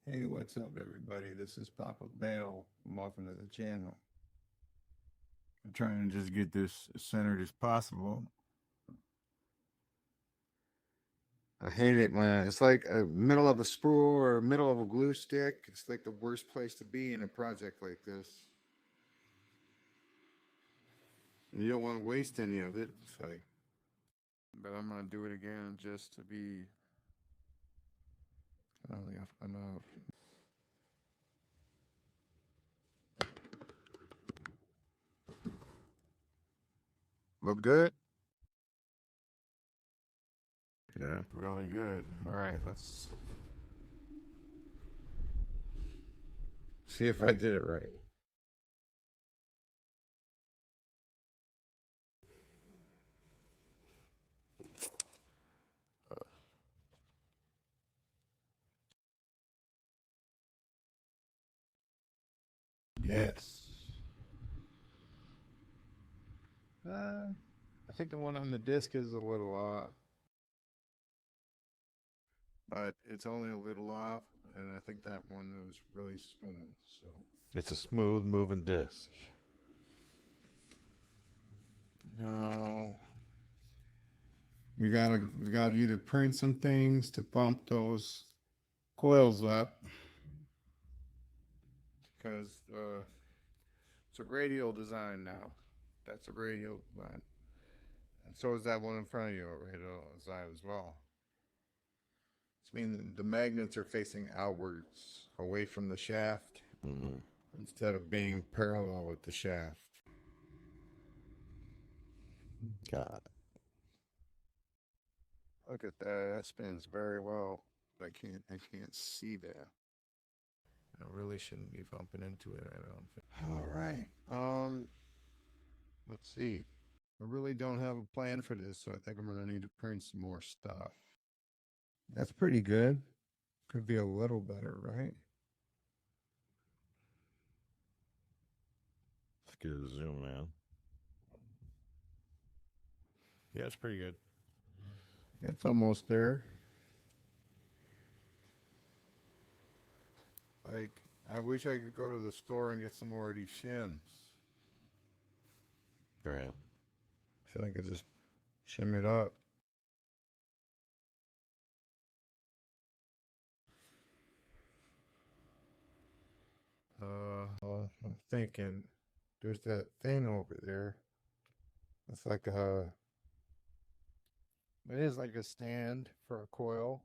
Hey, what's up, everybody? This is Papa Bale. Welcome to the channel. I'm trying to just get this as centered as possible. I hate it, man. It's like a middle of a spool or middle of a glue stick. It's like the worst place to be in a project like this. You don't want to waste any of it. So, but I'm gonna do it again just to be enough. Look good? Yeah, really good. All right, let's see if I did it right. Yes. I think the one on the disc is a little off, but it's only a little off, and I think that one was really smooth. So It's a smooth moving disc. no, we gotta either print some things to bump those coils up, because it's a radial design now. That's a radial design, and so is that one in front of you, a radial design as well. It's meaning the magnets are facing outwards, away from the shaft, instead of being parallel with the shaft. God. Look at that. That spins very well. I can't see that. I really shouldn't be bumping into it, I don't think. All right. Let's see. I really don't have a plan for this, so I think I'm gonna need to print some more stuff. That's pretty good. Could be a little better, right? Let's get a zoom in. Yeah, it's pretty good. It's almost there. Like, I wish I could go to the store and get some more of these shims. Right. I feel like I just shim it up. I'm thinking there's that thing over there. It's like it is like a stand for a coil.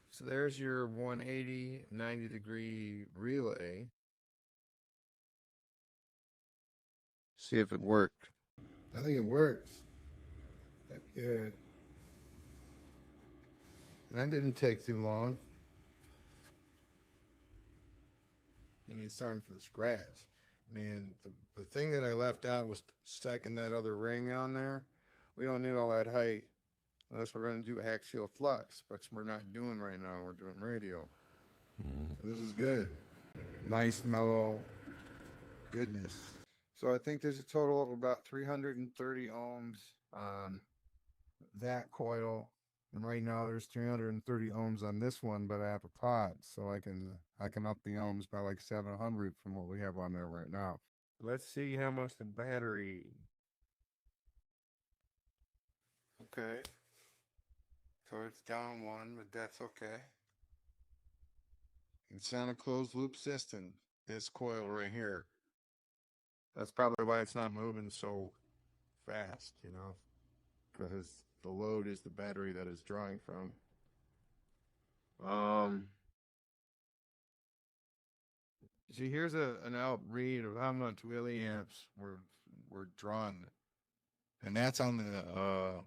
So there's your 180, 90-degree relay. See if it worked. I think it works. That's good. And that didn't take too long. And it's starting from scratch. Man, the thing that I left out was stacking that other ring on there. We don't need all that height unless we're going to do axial flux, but we're not doing right now. We're doing radial. This is good. Nice, mellow goodness. So I think there's a total of about 330 ohms on that coil. And right now there's 330 ohms on this one, but I have a pod, so I can up the ohms by like 700 from what we have on there right now. Let's see how much the battery. Okay. So it's down one, but that's okay. It's on a closed loop system. This coil right here. That's probably why it's not moving so fast, because the load is the battery that it's drawing from. Um, See, here's an out read of how much milliamps were drawn, and that's on the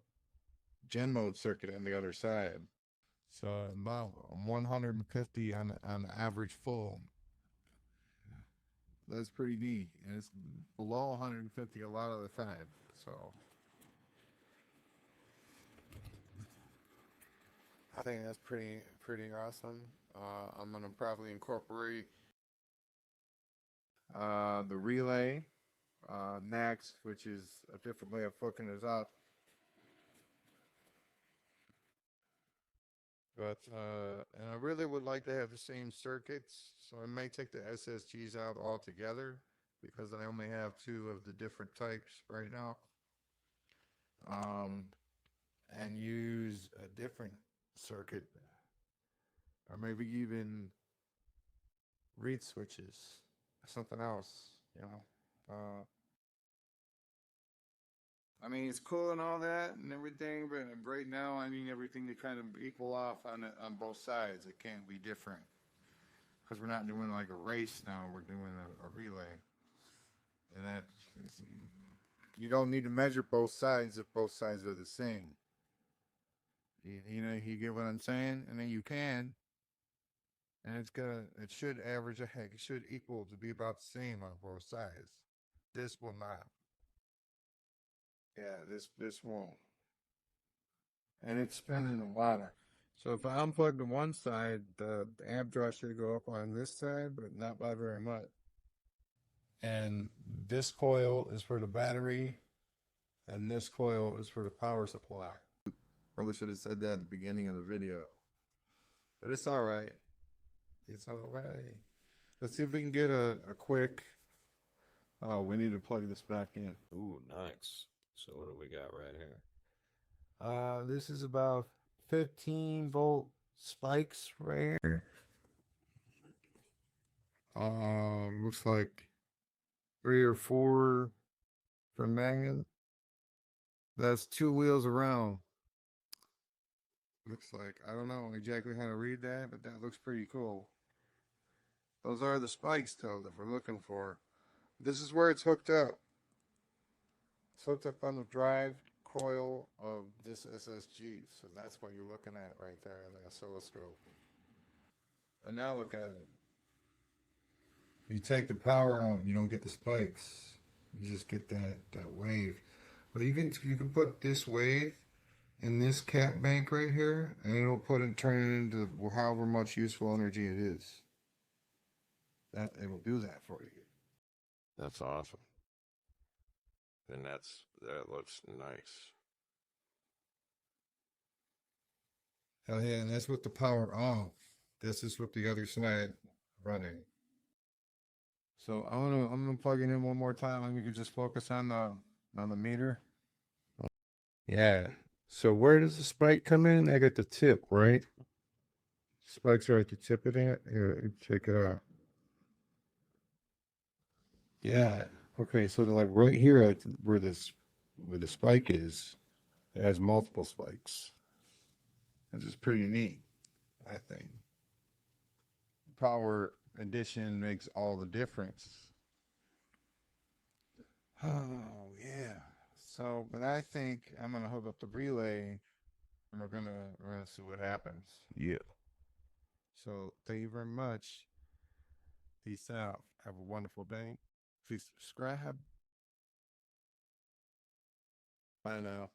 gen mode circuit on the other side. So about 150 on the average full. That's pretty neat, and it's below 150 a lot of the time. So I think that's pretty awesome. I'm gonna probably incorporate the relay next, which is a different way of hooking this up. But and I really would like to have the same circuits, so I may take the SSGs out altogether because I only have two of the different types right now. And use a different circuit, or maybe even reed switches, something else, you know. I mean, it's cool and all that and everything, but right now I need everything to kind of equal off on both sides. It can't be different because we're not doing like a race now. We're doing a relay, and that you don't need to measure both sides if both sides are the same. You know, you get what I'm saying, and then you can, and it should average a heck. It should equal to be about the same on both sides. This will not. Yeah, this won't. And it's spinning a lot. So if I unplug the one side, the amp draw should go up on this side, but not by very much. And this coil is for the battery, and this coil is for the power supply. Probably should have said that at the beginning of the video. But it's all right. It's all right. Let's see if we can get a quick... Oh, we need to plug this back in. Ooh, nice. So what do we got right here? This is about 15-volt spikes right here. Looks like 3 or 4 for magnet. That's 2 wheels around. Looks like, I don't know exactly how to read that, but that looks pretty cool. Those are the spikes, though, that we're looking for. This is where it's hooked up. It's hooked up on the drive coil of this SSG. So that's what you're looking at right there in the oscilloscope. And now look at it. You take the power out, you don't get the spikes. You just get that wave. But you can put this wave in this cap bank right here, and it'll turn it into however much useful energy it is. It will do that for you. That's awesome. And that looks nice. Hell yeah, and that's with the power off. This is with the other side running. So I'm gonna plug it in one more time, and we can just focus on the meter. Yeah. So where does the spike come in? I got the tip, right? Spikes are at the tip of it. Here, check it out. Yeah. Okay, so they're like right here at where the spike is, it has multiple spikes. This is pretty neat, I think. Power addition makes all the difference. Oh yeah. So, but I think I'm gonna hook up the relay, and we're gonna see what happens. Yeah. So thank you very much. Peace out. Have a wonderful day. Please subscribe. Bye now.